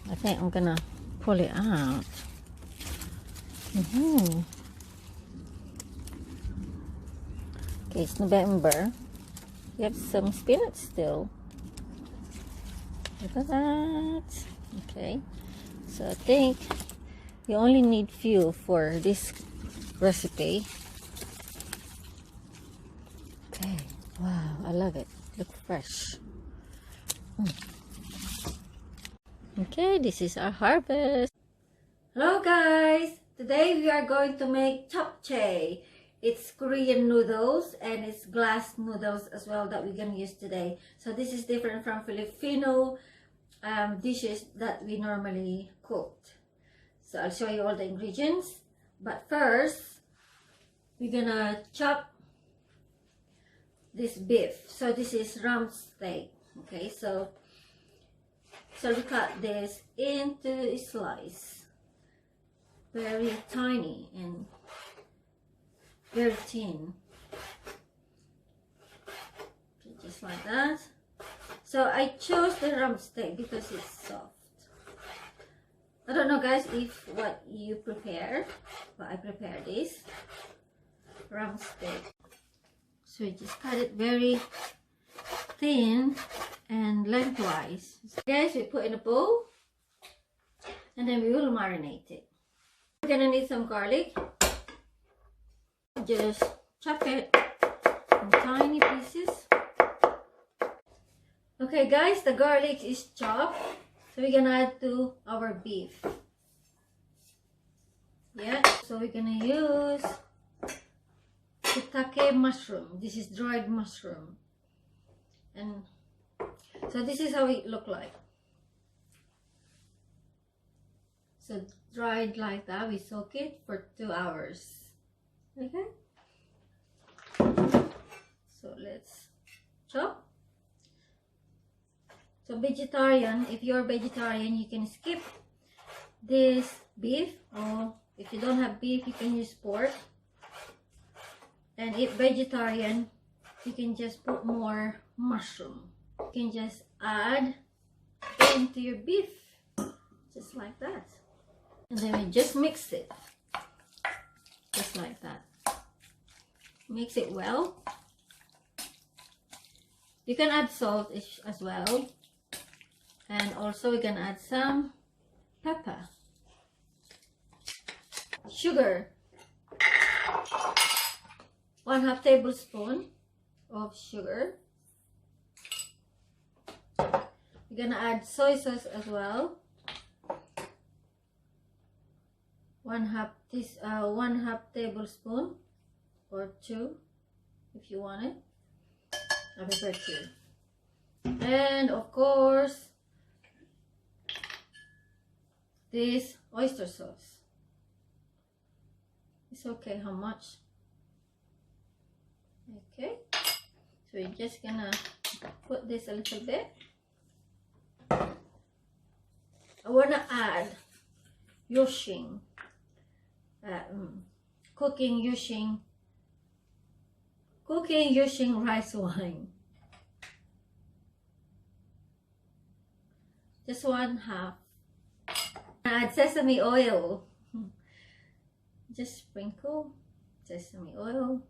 I think I'm gonna pull it out. Okay, it's November. We have some spinach still. Look at that. Okay, so I think you only need few for this recipe. Okay, wow, I love it. Look fresh. Okay, this is our harvest. Hello guys! Today we are going to make Japchae. It's Korean noodles and it's glass noodles as well that we're going to use today. So this is different from Filipino dishes that we normally cooked. So I'll show you all the ingredients. But first, we're gonna chop this beef. So this is rump steak. Okay, so we cut this into a slice. Very tiny and very thin. Okay, just like that. So I chose the rump steak because it's soft. I don't know guys if what you prepare, but I prepare this rump steak. So you just cut it very thin and lengthwise. So guys, we put in a bowl and then we will marinate it. We're gonna need some garlic. Just chop it in tiny pieces. Okay guys, the garlic is chopped. So we're gonna add to our beef. Yeah, so we're gonna use shiitake mushroom. This is dried mushroom. And so this is how it look like. So dried like that, we soak it for 2 hours. Okay. So let's chop. So vegetarian, if you're vegetarian, you can skip this beef, or if you don't have beef, you can use pork. And if vegetarian, you can just put more mushroom. You can just add into your beef, just like that. And then we just mix it, just like that. Mix it well. You can add salt as well. And also we can add some pepper. Sugar. 1/2 tablespoon of sugar. We're gonna add soy sauce as well. 1/2 tablespoon or 2 if you want it. I prefer 2. And of course, this oyster sauce. It's okay how much. Okay, so we're just gonna put this a little bit. I wanna add using cooking using rice wine. Just 1/2. Add sesame oil. Just sprinkle sesame oil.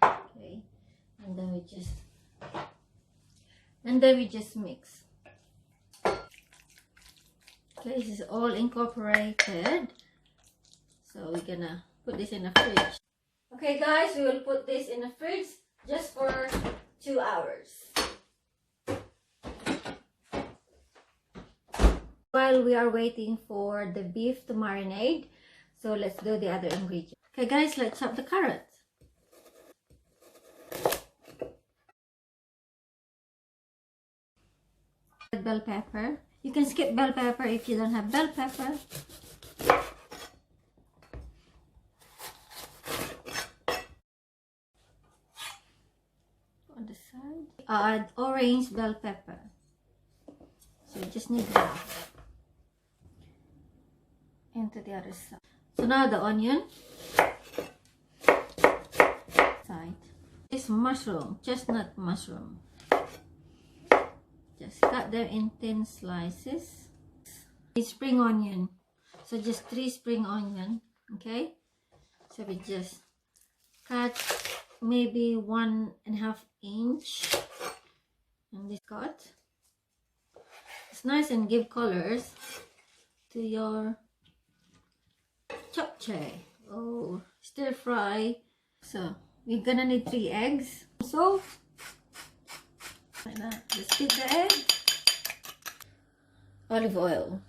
Okay, and then we just mix. Okay, this is all incorporated. So we're gonna put this in the fridge. Okay guys, we will put this in the fridge just for 2 hours. While we are waiting for the beef to marinate, so let's do the other ingredients. Okay guys, let's chop the carrot. Bell pepper. You can skip bell pepper if you don't have bell pepper. On the side, add orange bell pepper. So you just need that into the other side. So now the onion side. This mushroom, chestnut mushroom. Just cut them in thin slices. Spring onion. So just 3 spring onion. Okay. So we just cut maybe 1.5 inch. And this cut. It's nice and give colors to your japchae. Oh, stir fry. So we're gonna need 3 eggs. Salt. Like that. Just beat the egg. Olive oil.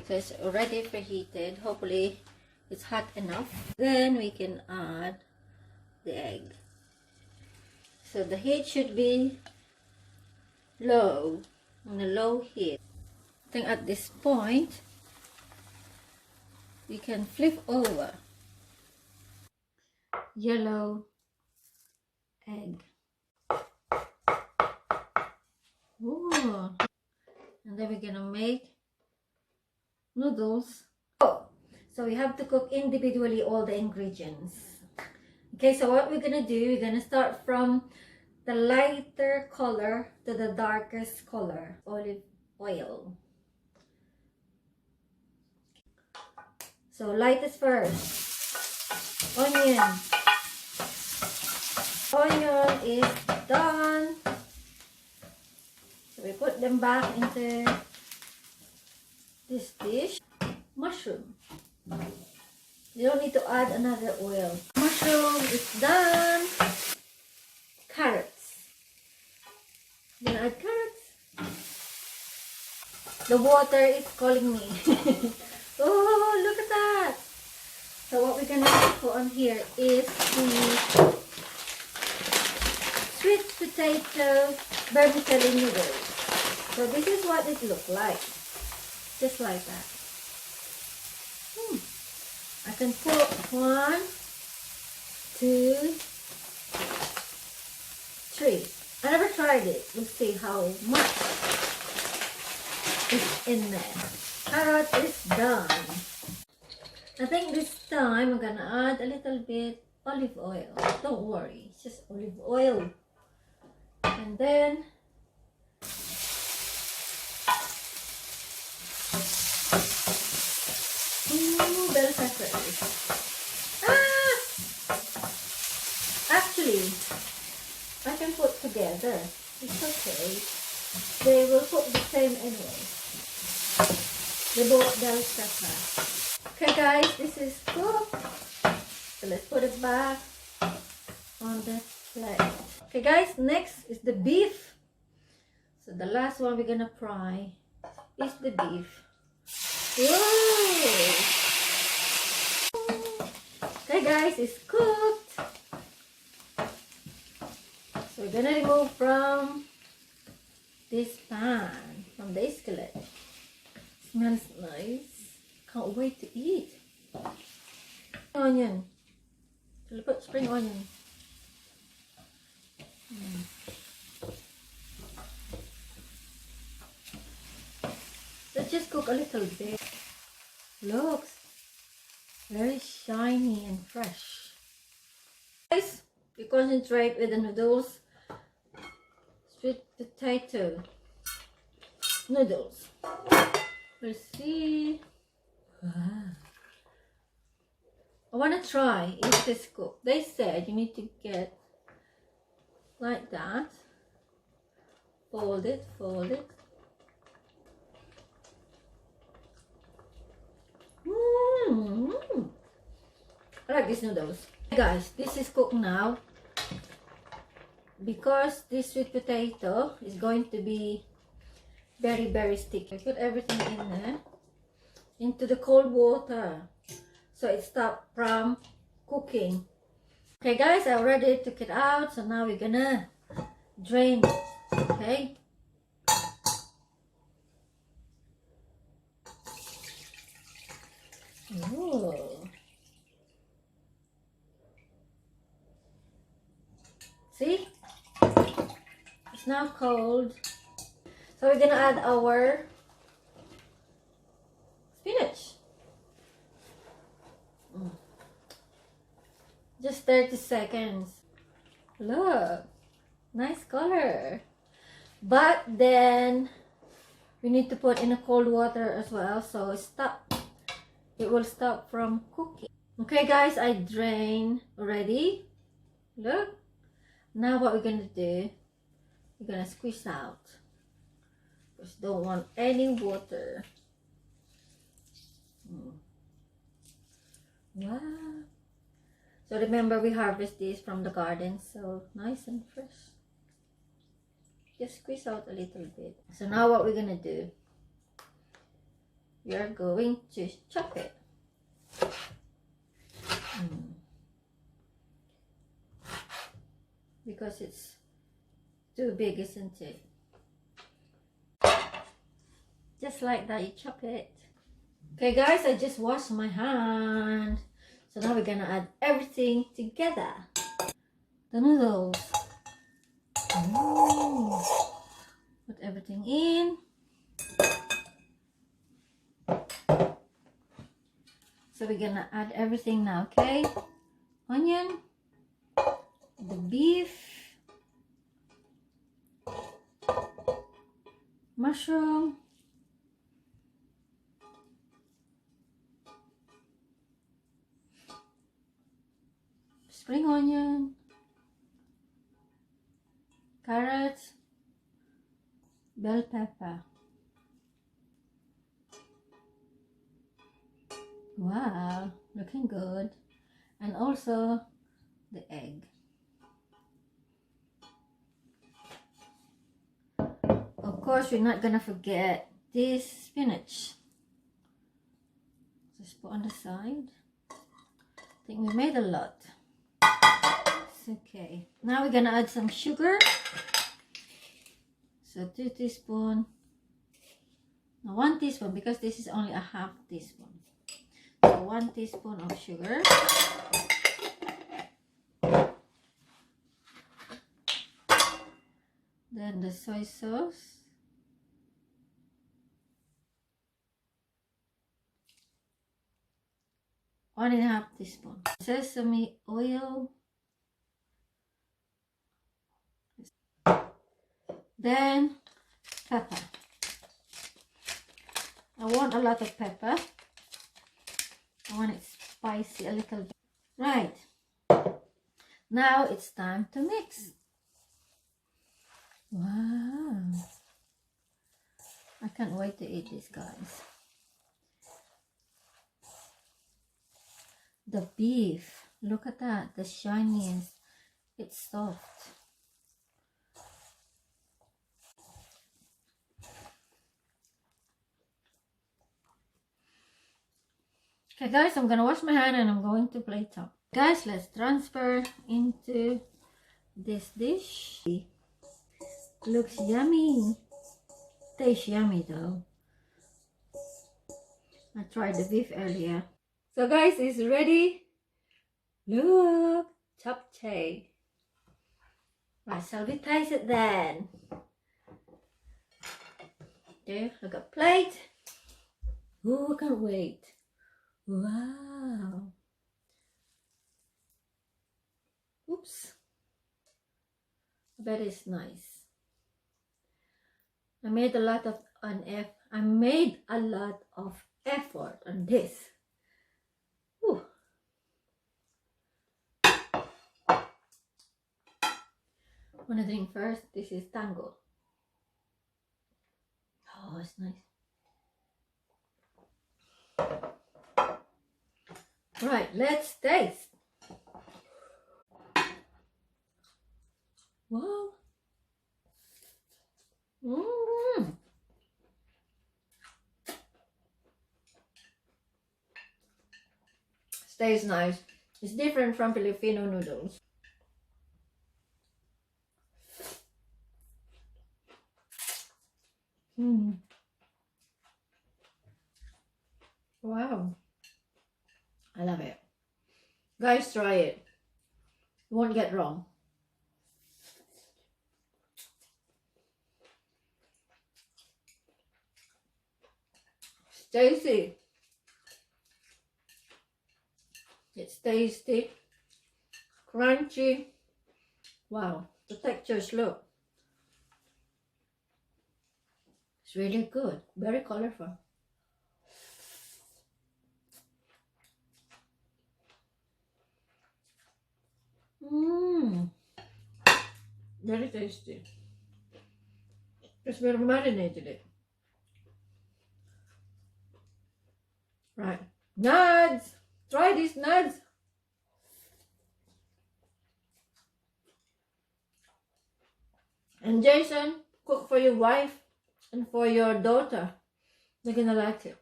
So it's already preheated. Hopefully it's hot enough. Then we can add the egg. So the heat should be low, on a low heat. I think at this point we can flip over yellow egg. Ooh. And then we're gonna make noodles. Oh, so we have to cook individually all the ingredients. Okay, so what we're gonna do, we're gonna start from the lighter color to the darkest color. Olive oil. So lightest first. Onion. Onion is done. So we put them back into this dish. Mushroom. You don't need to add another oil. Mushroom is done. Carrots. You gonna add carrots? The water is calling me. Oh, look at that. So what we're gonna put on here is the sweet potato vermicelli noodles. So this is what it looks like. Just like that. I can put 1, 2, 3. I never tried it. We'll see how much is in there. Carrot is done. I think this time I'm gonna add a little bit olive oil. Don't worry, it's just olive oil. And then bell peppers. Actually, I can put together. It's okay. They will cook the same anyway. They both bell pepper. Okay guys, this is cooked. So let's put it back on the plate. Okay guys, next is the beef. So the last one we're gonna fry is the beef. Whoa! Okay guys, it's cooked. So we're gonna remove from this pan, from the skillet. Smells nice. Can't wait to eat. Onion. So let's put spring onion. Let's just cook a little bit. Looks very shiny and fresh. Guys, we concentrate with the noodles. Sweet potato noodles. Let's see. Wow. I want to try if this cooked. They said you need to get like that. Fold it, fold it. I like these noodles. Guys, this is cooked now. Because this sweet potato is going to be very, very sticky. I put everything in there. Into the cold water. So it stopped from cooking. Okay guys, I already took it out. So now we're gonna drain it. Okay. Ooh. See? It's now cold. So we're gonna add our spinach. Just 30 seconds. Look, nice color. But then we need to put in a cold water as well, so it will stop from cooking. Okay guys, I drained already. Look. Now what we're gonna do, we're gonna squeeze out. Just don't want any water. Wow. So remember, we harvest these from the garden, so nice and fresh. Just squeeze out a little bit. So now what we're gonna do, we are going to chop it. Because it's too big, isn't it? Just like that, you chop it. Okay guys, I just washed my hand. So now we're gonna add everything together. The noodles. Ooh. Put everything in. So we're gonna add everything now, okay? Onion, the beef, mushroom, spring onion, carrots, bell pepper. Wow, looking good. And also the egg. Of course, we're not gonna forget this spinach. Just put on the side. I think we made a lot. It's okay. Now we're gonna add some sugar. So 2 teaspoons. No, 1 teaspoon, because this is only a half teaspoon. So 1 teaspoon of sugar. Then the soy sauce. One and a half teaspoon. Sesame oil. Then pepper. I want a lot of pepper. I want it spicy a little bit. Right. Now it's time to mix. Wow. I can't wait to eat this, guys. The beef. Look at that. The shiniest. It's soft. Okay guys, I'm gonna wash my hand and I'm going to plate up. Guys, let's transfer into this dish. Looks yummy. Tastes yummy though. I tried the beef earlier. So guys, it's ready. Look, Japchae. Right, shall we taste it then? There, I got a plate. Oh, I can't wait. Wow. Oops. I bet it's nice. I made a lot of effort on this. Whew. Wanna drink first? This is tango. Oh, it's nice. Right, let's taste. Wow. Tastes nice. It's different from Filipino noodles. Wow. I love it. Guys, try it. You won't get wrong. It's tasty. It's tasty. Crunchy. Wow. The textures, look. It's really good, very colorful. Mmm, very tasty. Just we marinated it. Right, nuts. Try these nuts. And Jason, cook for your wife and for your daughter. They're gonna like it.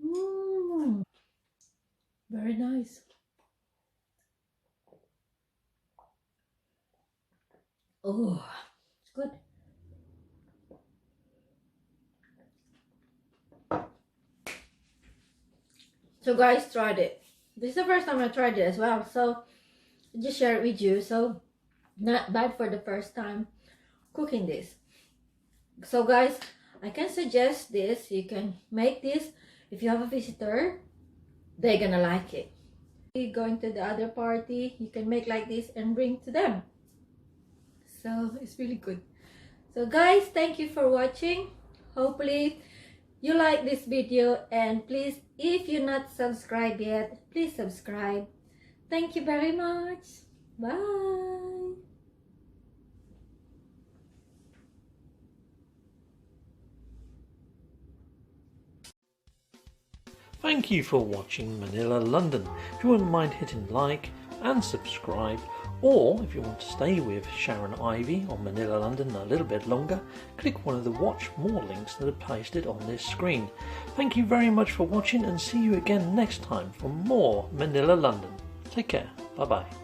Mmm, very nice. Oh, it's good. So guys, tried it. This is the first time I tried it as well. So I just share it with you. So not bad for the first time cooking this. So guys, I can suggest this. You can make this if you have a visitor. They're gonna like it. Going to the other party, you can make like this and bring to them. So it's really good. So guys, thank you for watching. Hopefully you like this video, and please, if you're not subscribed yet, please subscribe. Thank you very much. Bye. Thank you for watching Manila London. If you wouldn't mind hitting like and subscribe, or if you want to stay with Sharon Ivy on Manila London a little bit longer, click one of the watch more links that are pasted on this screen. Thank you very much for watching, and see you again next time for more Manila London. Take care. Bye bye.